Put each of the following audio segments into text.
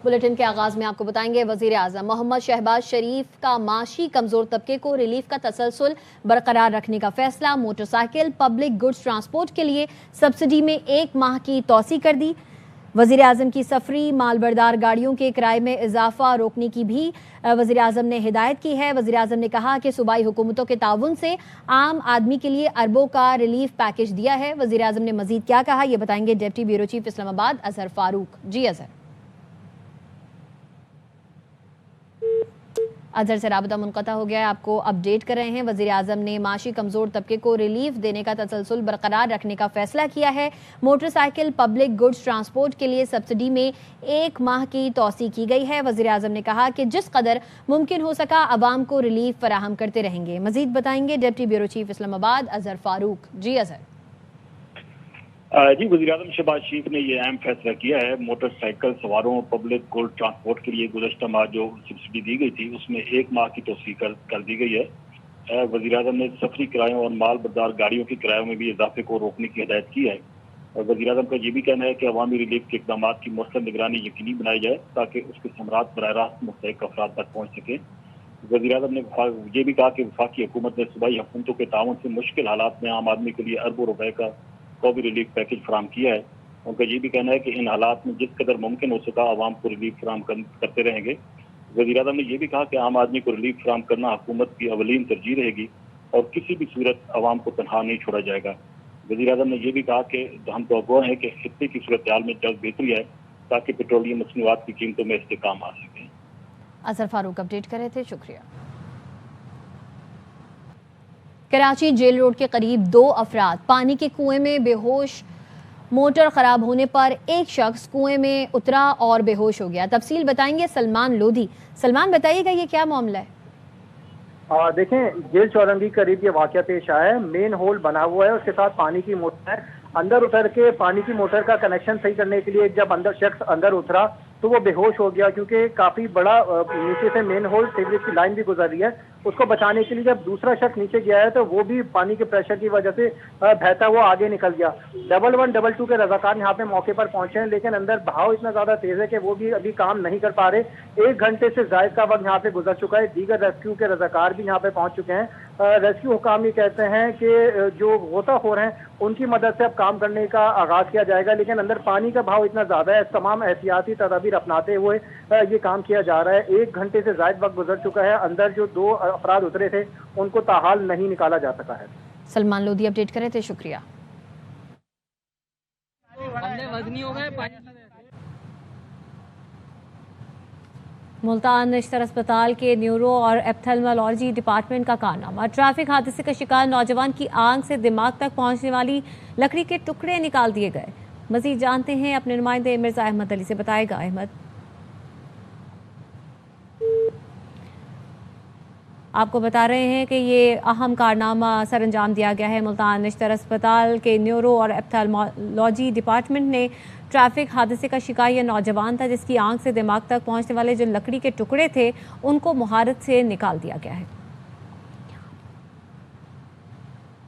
Bulletin کے آغاز میں آپ کو بتائیں گے وزیر اعظم محمد شہباز شریف کا معاشی کمزور طبقے کو ریلیف کا تسلسل برقرار رکھنے کا فیصلہ، motor cycle public goods transport کے لیے سبسڈی میں 1 ماہ کی توسیع کر دی۔ وزیر اعظم کی سفری مال بردار گاڑیوں کے کرائے میں اضافہ روکنے کی بھی وزیر اعظم نے ہدایت کی ہے۔ وزیر اعظم نے کہا کہ صوبائی حکومتوں کے تعاون سے عام آدمی کے لیے اربوں کا ریلیف پیکج دیا ہے۔ وزیر اعظم نے مزید کیا کہا، یہ بتائیں گے ڈپٹی بیورو چیف اسلام آباد اظہر فاروق۔ جی اظہر سے رابطہ منقطع ہو گیا ہے، آپ کو اپڈیٹ کر رہے ہیں۔ وزیر اعظم نے معاشی کمزور طبقے کو ریلیف دینے کا تسلسل برقرار رکھنے کا فیصلہ کیا ہے۔ Motor cycle public goods transport کے لیے سبسڈی میں 1 ماہ کی توسیع کی گئی ہے۔ وزیر اعظم نے کہا کہ جس قدر ممکن ہو سکا عوام کو ریلیف فراہم کرتے رہیں گے۔ مزید بتائیں گے ڈپٹی بیورو چیف اسلام آباد اظہر فاروق۔ جی اظہر۔ جی، وزیر اعظم شہباز شریف نے یہ اہم فیصلہ کیا ہے۔ موٹر سائیکل سواروں پبلک گڈ ٹرانسپورٹ کے لیے گزشتہ ماہ جو سبسڈی دی گئی تھی اس میں 1 ماہ کی توسیع کر دی گئی ہے۔ وزیر اعظم نے سفری کرایوں اور مال بردار گاڑیوں کے کرایوں میں بھی اضافے کو روکنے کی ہدایت کی ہے۔ وزیر اعظم کا یہ بھی کہنا ہے کہ عوامی ریلیف کے اقدامات کی مؤثر نگرانی یقینی بنائی جائے تاکہ اس کے ثمرات براہ راست مستحق افراد تک پہنچ سکیں۔ وزیر اعظم نے یہ بھی کہا کہ وفاقی حکومت نے صوبائی حکومتوں کے تعاون سے مشکل حالات میں عام آدمی کے لیے اربوں روپے کا کووڈ ریلیف پیکج فراہم کیا ہے۔ ان کا یہ بھی کہنا ہے کہ ان حالات میں جس قدر ممکن ہو سکا عوام کو ریلیف فراہم کرتے رہیں گے۔ وزیر اعظم نے یہ بھی کہا کہ عام آدمی کو ریلیف فراہم کرنا حکومت کی اولین ترجیح رہے گی اور کسی بھی صورت عوام کو تنہا نہیں چھوڑا جائے گا۔ وزیر اعظم نے یہ بھی کہا کہ ہم توقع ہیں کہ خطے کی صورتحال میں جلد بہتری آئے تاکہ پیٹرولیم مصنوعات کی قیمتوں میں استحکام آ سکے۔ اظہر فاروق اپڈیٹ کر رہے تھے، شکریہ۔ کراچی جیل روڈ کے قریب 2 افراد پانی کے کنویں میں بے ہوش، موٹر خراب ہونے پر ایک شخص کنویں میں اترا اور بے ہوش ہو گیا۔ تفصیل بتائیں گے سلمان لودھی۔ سلمان بتائیے گا یہ کیا معاملہ ہے؟ دیکھیں، جیل چورنگی قریب یہ واقعہ پیش آیا ہے۔ مین ہول بنا ہوا ہے، اس کے ساتھ پانی کی موٹر ہے۔ اندر اتر کے پانی کی موٹر کا کنیکشن صحیح کرنے کے لیے جب شخص اندر اترا تو وہ بے ہوش ہو گیا، کیونکہ کافی بڑا نیچے سے مین ہول سیوریج کی لائن بھی گزر رہی ہے۔ اس کو بچانے کے لیے جب دوسرا شخص نیچے گیا ہے تو وہ بھی پانی کے پریشر کی وجہ سے بہتا ہوا آگے نکل گیا۔ 112 کے رضاکار یہاں پہ موقع پر پہنچے ہیں، لیکن اندر بہاؤ اتنا زیادہ تیز ہے کہ وہ بھی ابھی کام نہیں کر پا رہے۔ 1 گھنٹے سے زائد کا وقت یہاں پہ گزر چکا ہے۔ دیگر ریسکیو کے رضاکار بھی یہاں پہ پہنچ چکے ہیں۔ ریسکیو حکام یہ کہتے ہیں کہ جو غوطہ خور ہیں ان کی مدد سے اب کام کرنے کا آغاز کیا جائے گا، لیکن اندر پانی کا بہاؤ اتنا زیادہ ہے، تمام احتیاطی تدابیر اپناتے ہوئے یہ کام کیا جا رہا ہے۔ 1 گھنٹے سے زائد وقت گزر چکا ہے۔ اندر جو 2 افراد اترے تھے ان کو تاحال نہیں نکالا جا سکا ہے۔ سلمان لودھی اپڈیٹ کرے تھے، شکریہ۔ ملتان نشتر اسپتال کے نیورو اور ایپتھلمالوجی ڈپارٹمنٹ کا کارنامہ، ٹریفک حادثے کا شکار نوجوان کی آنکھ سے دماغ تک پہنچنے والی لکڑی کے ٹکڑے نکال دیے گئے۔ مزید جانتے ہیں اپنے نمائندے مرزا احمد علی سے، بتائے گا احمد۔ آپ کو بتا رہے ہیں کہ یہ اہم کارنامہ سر انجام دیا گیا ہے۔ ملتان نشتر اسپتال کے نیورو اور ایپتھلمالوجی ڈپارٹمنٹ نے ٹریفک حادثے کا شکار یہ نوجوان تھا جس کی آنکھ سے دماغ تک پہنچنے والے جو لکڑی کے ٹکڑے تھے ان کو مہارت سے نکال دیا گیا ہے۔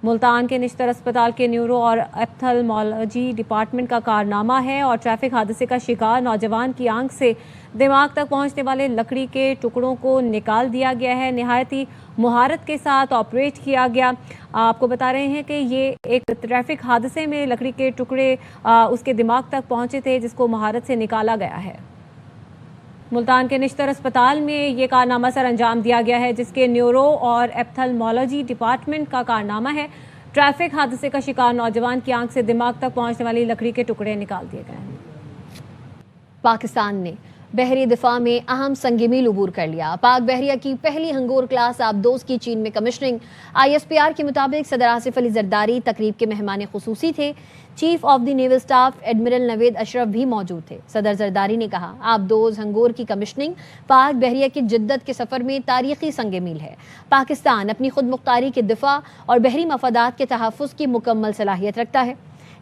ملتان کے نشتر اسپتال کے نیورو اور ایپتھلمالوجی ڈپارٹمنٹ کا کارنامہ ہے اور ٹریفک حادثے کا شکار نوجوان کی آنکھ سے دماغ تک پہنچنے والے لکڑی کے ٹکڑوں کو نکال دیا گیا ہے۔ نہایتی مہارت کے ساتھ آپریٹ کیا گیا۔ آپ کو بتا رہے ہیں کہ یہ ایک ٹریفک حادثے میں لکڑی کے ٹکڑے اس کے دماغ تک پہنچے تھے جس کو مہارت سے نکالا گیا ہے۔ ملتان کے نشتر اسپتال میں یہ کارنامہ سر انجام دیا گیا ہے جس کے نیورو اور ایپتھلمالوجی ڈپارٹمنٹ کا کارنامہ ہے۔ ٹریفک حادثے کا شکار نوجوان کی آنکھ سے دماغ تک پہنچنے والی لکڑی کے ٹکڑے نکال دیے گئے ہیں۔ پاکستان نے بحری دفاع میں اہم سنگ میل عبور کر لیا۔ پاک بحریہ کی پہلی ہنگور کلاس آبدوز کی چین میں کمشننگ۔ ISPR کے مطابق صدر آصف علی زرداری تقریب کے مہمان خصوصی تھے۔ Chief of the naval staff admiral Naveed Ashraf بھی موجود تھے۔ صدر زرداری نے کہا آبدوز ہنگور کی کمشننگ پاک بحریہ کی جدت کے سفر میں تاریخی سنگ میل ہے۔ پاکستان اپنی خود مختاری کے دفاع اور بحری مفادات کے تحفظ کی مکمل صلاحیت رکھتا ہے۔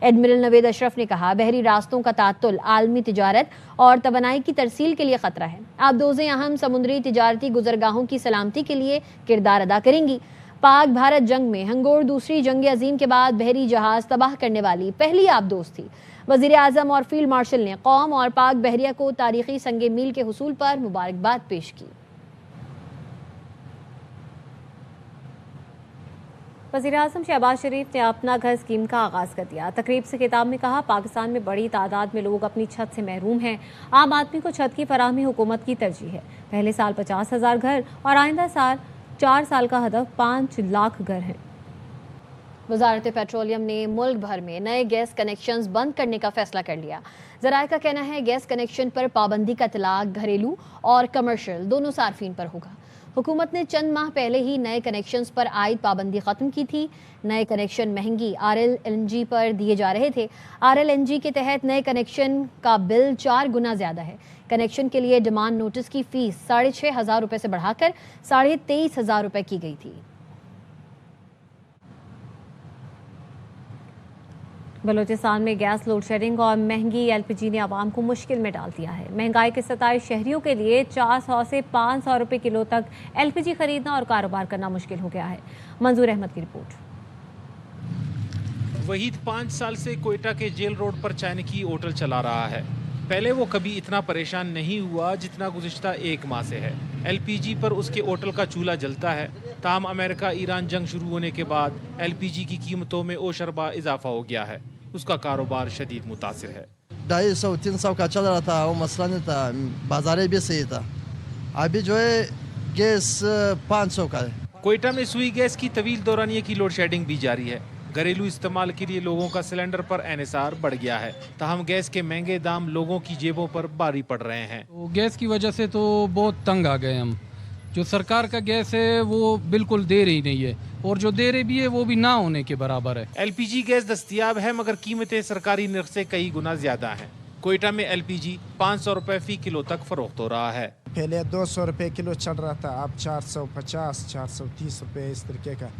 ایڈمرل نوید اشرف نے کہا بحری راستوں کا تعطل عالمی تجارت اور توانائی کی ترسیل کے لیے خطرہ ہے۔ آبدوزیں اہم سمندری تجارتی گزرگاہوں کی سلامتی کے لیے کردار ادا کریں گی۔ پاک بھارت جنگ میں ہنگور دوسری جنگ عظیم کے بعد بحری جہاز تباہ کرنے والی پہلی آبدوز تھی۔ वज़ीर आज़म और फील्ड मार्शल ने कौम और पाक बहरिया को तारीखी संगे मील के हुसूल पर मुबारकबाद पेश की। वज़ीर आज़म शहबाज शरीफ ने अपना घर स्कीम का आगाज़ कर दिया। तकरीब से खिताब में कहा, पाकिस्तान में बड़ी तादाद में लोग अपनी छत से महरूम हैं। आम आदमी को छत की फराहमी हुकूमत की तरजीह है। पहले साल 50,000 घर और आइंदा साल 4 साल का हदफ 5 लाख घर हैं। वजारत पेट्रोलियम ने मुल्क भर में नए गैस कनेक्शंस बंद करने का फैसला कर लिया। ज़राए का कहना है गैस कनेक्शन पर पाबंदी का इतलाक घरेलू और कमर्शियल दोनों सार्फिन पर होगा। हुकूमत ने चंद माह पहले ही नए कनेक्शंस पर आयद पाबंदी ख़त्म की थी। नए कनेक्शन महंगी RLNG पर दिए जा रहे थे। RLNG के तहत नए कनेक्शन का बिल 4 गुना ज़्यादा है। कनेक्शन के लिए डिमांड नोटिस की फ़ीस 6,500 रुपये से बढ़ाकर 23,500 रुपये की गई थी। बलूचिस्तान में गैस लोड शेडिंग और महंगी LPG ने आवाम को मुश्किल में डाल दिया है। महंगाई के सताए शहरियों के लिए 400 से 500 रुपये किलो तक LPG खरीदना और कारोबार करना मुश्किल हो गया है। मंजूर अहमद की रिपोर्ट। वहीद 5 साल से कोयटा के जेल रोड पर चाय की होटल चला रहा है। पहले वो कभी इतना परेशान नहीं हुआ जितना गुज़िश्ता 1 माह से है। LPG पर उसके होटल का चूल्हा जलता है। ताहम अमेरिका ईरान जंग शुरू होने के बाद LPG की कीमतों में ओशरबा इजाफा हो गया है। उसका कारोबार शदीद मुतासिर है। 250-300 का चल रहा था, वो मसला नहीं था, बाजारे भी सही था। अभी जो है गैस 500 का है। कोयटा में सुई गैस की तवील दौरानिये की लोड शेडिंग भी जारी है। घरेलू इस्तेमाल के लिए लोगों का सिलेंडर पर एनएसआर बढ़ गया है। ताहम गैस के महंगे दाम लोगों की जेबों पर भारी पड़ रहे हैं। तो गैस की वजह से तो बहुत तंग आ गए हम। जो सरकार का गैस है वो बिल्कुल दे रही नहीं है, और जो दे रही भी है वो भी ना होने के बराबर है। LPG गैस दस्तयाब है मगर कीमतें सरकारी नर्ख से कई गुना ज्यादा हैं। कोयटा में LPG 500 रुपए फी किलो तक फरोख्त हो रहा है। पहले 200 रुपए किलो चल रहा था, अब 450 430 रुपए इस तरीके का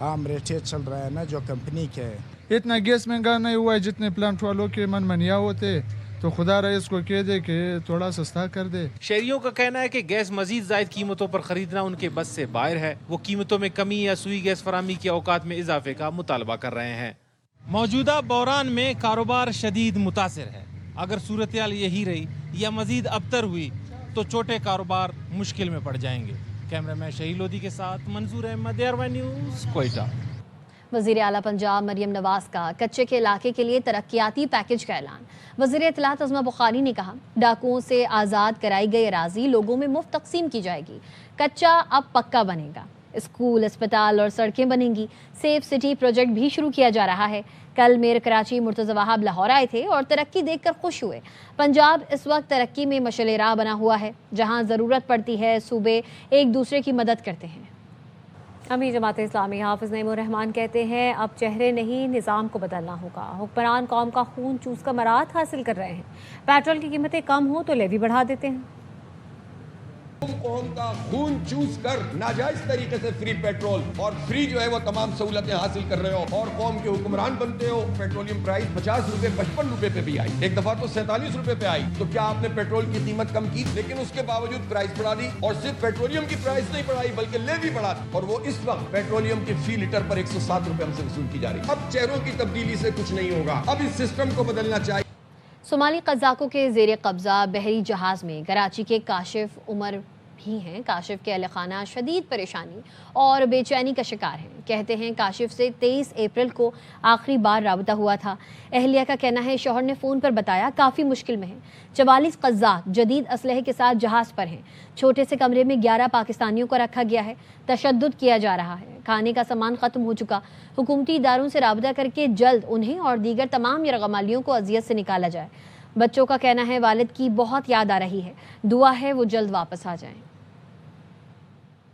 आम रेट चल रहा है ना, जो कंपनी के है। इतना गैस महंगा नहीं हुआ है जितने प्लांट वालों के मन मनिया होते, तो खुदा रईस को कह दे कि थोड़ा सस्ता कर दे। शहरियों का कहना है कि गैस मजीद जायद कीमतों पर खरीदना उनके बस से बाहर है। वो कीमतों में कमी या सुई गैस फराहमी के औकात में इजाफे का मुतालबा कर रहे हैं। मौजूदा बहरान में कारोबार शदीद मुतासिर है। अगर सूरत हाल यही रही या मजीद अबतर हुई तो छोटे कारोबार मुश्किल में पड़ जाएंगे। कैमरामैन शहीद लोधी के साथ मंजूर अहमद, ARY न्यूज़, कोयटा। वज़ीर आला पंजाब मरियम नवाज का कच्चे के इलाके के लिए तरक्याती पैकेज का ऐलान। वज़ीर इत्तलात अज़मा बुखारी ने कहा, डाकुओं से आज़ाद कराई गई अराजी लोगों में मुफ्त तकसीम की जाएगी। कच्चा अब पक्का बनेगा। स्कूल, अस्पताल और सड़कें बनेंगी। सेफ सिटी प्रोजेक्ट भी शुरू किया जा रहा है। कल मेयर कराची मुर्तज़ा वहाब लाहौर आए थे और तरक्की देखकर खुश हुए। पंजाब इस वक्त तरक्की में मशअल राह बना हुआ है। जहां ज़रूरत पड़ती है सूबे एक दूसरे की मदद करते हैं। अमीर जमात इस्लामी हाफिज़ नईमुर रहमान कहते हैं, अब चेहरे नहीं निज़ाम को बदलना होगा। हुक्मरान कौम का खून चूस कर मराद हासिल कर रहे हैं। पेट्रोल की कीमतें कम हो तो लेवी बढ़ा देते हैं। कौम का खून चूस कर नाजायज तरीके से फ्री पेट्रोल और फ्री जो है वो तमाम सहूलतें हासिल कर रहे हो और कौम के हुक्मरान बनते हो। पेट्रोलियम प्राइस 50 रुपए 55 रुपए पे भी आई, एक दफा तो 47 रुपए पे आई। तो क्या आपने पेट्रोल की कीमत कम की? लेकिन उसके बावजूद प्राइस बढ़ा दी, और सिर्फ पेट्रोलियम की प्राइस नहीं बढ़ाई बल्कि लेवी बढ़ा दी। और वो इस वक्त पेट्रोलियम की फी लीटर पर 107 रुपए हमसे वसूल की जा रही। अब चेहरों की तब्दीली से कुछ नहीं होगा, अब इस सिस्टम को बदलना चाहिए। सोमाली कज़ाकों के ज़ेर कब्जा बहरी जहाज़ में कराची के काशिफ उमर भी हैं। काशिफ के अहल खाना शदीद परेशानी और बेचैनी का शिकार हैं। कहते हैं काशिफ से 23 अप्रैल को आखिरी बार राबता हुआ था। अहलिया का कहना है शौहर ने फ़ोन पर बताया काफ़ी मुश्किल में है। 44 कज़्ज़ाक जदीद असलहे के साथ जहाज़ पर हैं। छोटे से कमरे में 11 पाकिस्तानियों को रखा गया है। तशद्दुद किया जा रहा है। खाने का सामान ख़त्म हो चुका। हुकूमती इदारों से राबता करके जल्द उन्हें और दीगर तमाम यरगमालियों को अजियत से निकाला जाए। बच्चों का कहना है वालिद की बहुत याद आ रही है, दुआ है वो जल्द वापस आ जाएं।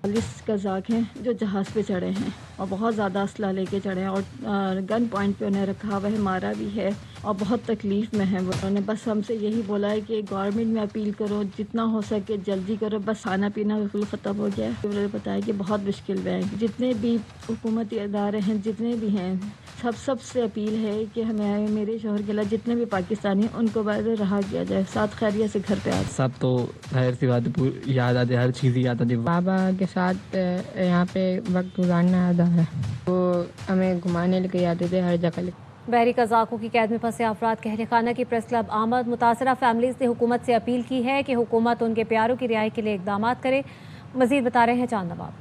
40 कज़ाक हैं जो जहाज़ पे चढ़े हैं और बहुत ज़्यादा असला लेके चढ़े हैं और गन पॉइंट पे उन्हें रखा हुआ है, मारा भी है और बहुत तकलीफ़ में है। उन्होंने बस हमसे यही बोला है कि गवर्नमेंट में अपील करो, जितना हो सके जल्दी करो, बस खाना पीना बिल्कुल ख़त्म हो गया है। उन्होंने बताया कि बहुत मुश्किल में है। जितने भी हुकूमती इदारे हैं, जितने भी हैं, सबसे अपील है कि हमें मेरे शोहर के लिए जितने भी पाकिस्तानी हैं उनको बाहर रहा किया जाए, साथ खैरियत से घर पे आ। सब तो जाहिर सी बात याद आती, हर चीज़ ही याद आती। बाबा के साथ यहाँ पे वक्त गुजारना आता है, वो हमें घुमाने लेके जाते थे हर जगह। बहरी कज़ाकों की कैद में फंसे अफराद के अहल खाना की प्रेस क्लब आमद। मुतासरा फैमिलीज़ ने हुकूमत से अपील की है कि हुकूमत उनके प्यारों की रिहाई के लिए इक़दाम करे। मज़ीद बता रहे हैं चांद नवाब।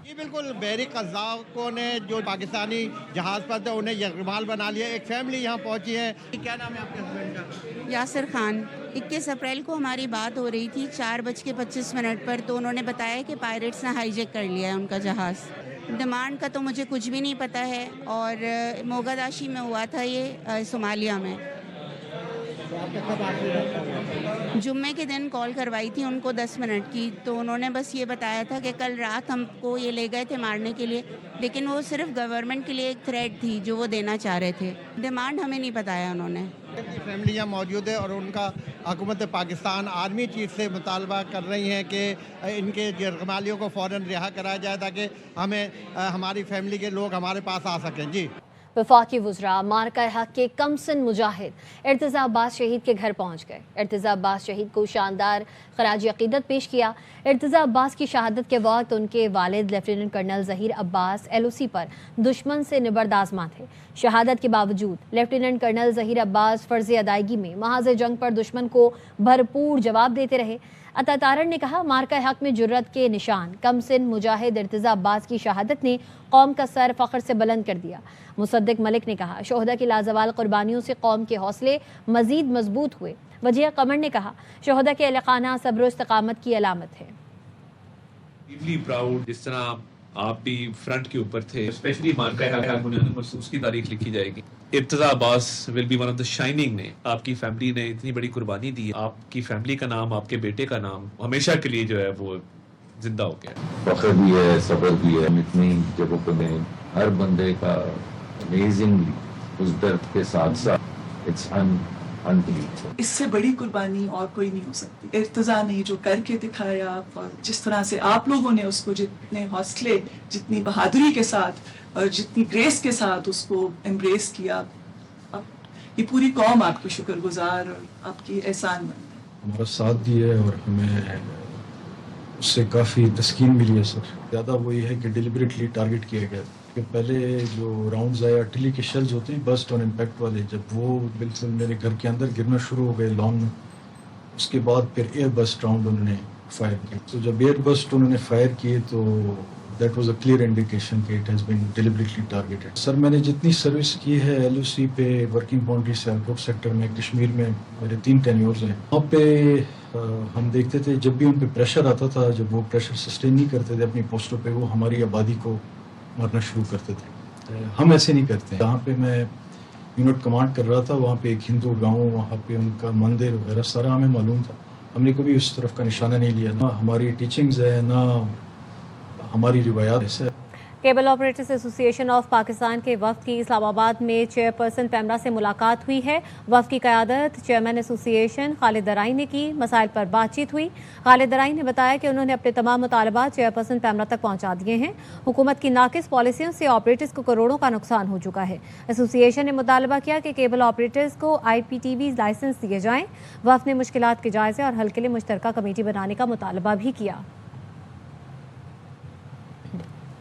जी बिल्कुल, बहरी कज़ाकों ने जो पाकिस्तानी जहाज़ पर थे उन्हें यरगमाल बना लिया। एक फैमिली यहाँ पहुँची है। क्या नाम है आपके हस्बैंड का? यासिर खान। 21 अप्रैल को हमारी बात हो रही थी 4:25 पर, तो उन्होंने बताया कि पायरेट्स ने हाईजैक कर लिया है उनका जहाज़। डिमांड का तो मुझे कुछ भी नहीं पता है, और मोगादाशी में हुआ था ये, सोमालिया में। जुम्मे के दिन कॉल करवाई थी उनको 10 मिनट की, तो उन्होंने बस ये बताया था कि कल रात हमको ये ले गए थे मारने के लिए, लेकिन वो सिर्फ गवर्नमेंट के लिए एक थ्रेट थी जो वो देना चाह रहे थे। डिमांड हमें नहीं बताया उन्होंने। फैमिली यहाँ मौजूद है और उनका हुकूमत पाकिस्तान आर्मी चीफ से मुतालबा कर रही हैं कि इनके यरगमालियों को फ़ौरन रिहा कराया जाए ताकि हमारी फैमिली के लोग हमारे पास आ सकें। जी, वफाकी वुज़रा मार्का हक के कमसिन मुजाहिद इर्तिज़ा अब्बास शहीद के घर पहुँच गए। इर्तिज़ा अब्बास शहीद को शानदार खराज अक़ीदत पेश किया। इर्तिज़ा अब्बास की शहादत के वक्त उनके वालिद lieutenant colonel Zaheer Abbas LOC पर दुश्मन से निबर्दाज़मा थे। शहादत के बावजूद लेफ्टिनेंट कर्नल ज़हीर अब्बास फ़र्ज़ अदायगी में महाज़ जंग पर दुश्मन को भरपूर जवाब देते रहे। अता तारड़ ने कहा, मार्का हक में जुर्रत के निशान कमसिन मुजाहिद इर्तिज़ा अब्बास की शहादत ने कौम का सर फ़ख्र से बुलंद कर दिया। मुसद्दिक मलिक ने कहा, शोहदा की लाजवाल कुर्बानियों से कौम के हौसले मज़ीद मजबूत हुए। वजीह कमर ने कहा, शोहदा के अहल खाना सब्र व इस्तिक़ामत की अलामत है। प्राउड, जिस तरह आप भी फ्रंट के ऊपर थे, स्पेशली मार्का हक होने उसकी तारीख लिखी जाएगी। Irtiza Abbas will be one of the shining name. आपकी फैमिली ने इतनी बड़ी कुर्बानी दी, आपकी फैमिली का नाम, आपके बेटे का नाम हमेशा के लिए जो है वो जिंदा हो गया। फख्र भी है, सब्र भी है। इतनी जगहों पे में हर बंदे का अमेजिंगली उस दर्द के साथ साथ इट्स अनबिलीवेबल। इससे बड़ी कुर्बानी और कोई नहीं हो सकती। इर्तिज़ा ने जो करके दिखाया और जिस तरह से आप लोगों ने उसको जितने हौसले, जितनी बहादुरी के साथ और जितनी ग्रेस के साथ उसको एम्ब्रेस किया, ये पूरी कौम आपकी शुक्रगुजार और आपकी एहसानमंद है। हमारा साथ दिए और हमें उससे काफ़ी तस्कीन मिली है। सर ज़्यादा वो ये है कि डिलिबरेटली टारगेट किया गया कि पहले जो राउंड्स आए आर्टिलरी के शेल्स होते हैं बर्स्ट ऑन इम्पैक्ट वाले, जब वो बिल्कुल मेरे घर के अंदर गिरना शुरू हो गए लॉन्ग में, उसके बाद फिर एयर बस्ट राउंड उन्होंने फायर किए। तो जब एयर बस्ट उन्होंने फायर किए तो that was a clear indication कि it has been deliberately targeted. Sir मैंने जितनी सर्विस की है LOC पे, वर्किंग बाउंड्री से आउटपुट सेक्टर में, कश्मीर में मेरे 3 टेन्योर्स हैं। वहाँ पे हम देखते थे जब भी उन पे प्रेशर आता था, जब वो प्रेशर सस्टेन नहीं करते थे अपनी पोस्टों पे, वो हमारी आबादी को मारना शुरू करते थे। हम ऐसे नहीं करते। जहाँ पे मैं यूनिट कमांड कर रहा था वहाँ पे एक हिंदू गांव, वहाँ पे उनका मंदिर वगैरह सारा हमें मालूम था। हमने कभी उस तरफ का निशाना नहीं लिया। ना हमारी टीचिंग्स है, ना हमारी रिवायात है। Cable operators association of Pakistan के वफ्द की इस्लामाबाद में चेयरपर्सन पैमरा से मुलाकात हुई है। वफ्द की क़यादत चेयरमैन एसोसिएशन खालिद दराई ने की। मसाइल पर बातचीत हुई। खालिद दराई ने बताया कि उन्होंने अपने तमाम मुतालबात चेयरपर्सन पैमरा तक पहुंचा दिए हैं। हुकूमत की नाकिस पॉलिसियों से ऑपरेटर्स को करोड़ों का नुकसान हो चुका है। एसोसिएशन ने मुतालबा किया कि केबल ऑपरेटर्स को IPTV लाइसेंस दिए जाएँ। वफ्द ने मुश्किलात के जायजे और हल के लिए मुश्तरका कमेटी बनाने का मुतालबा भी किया।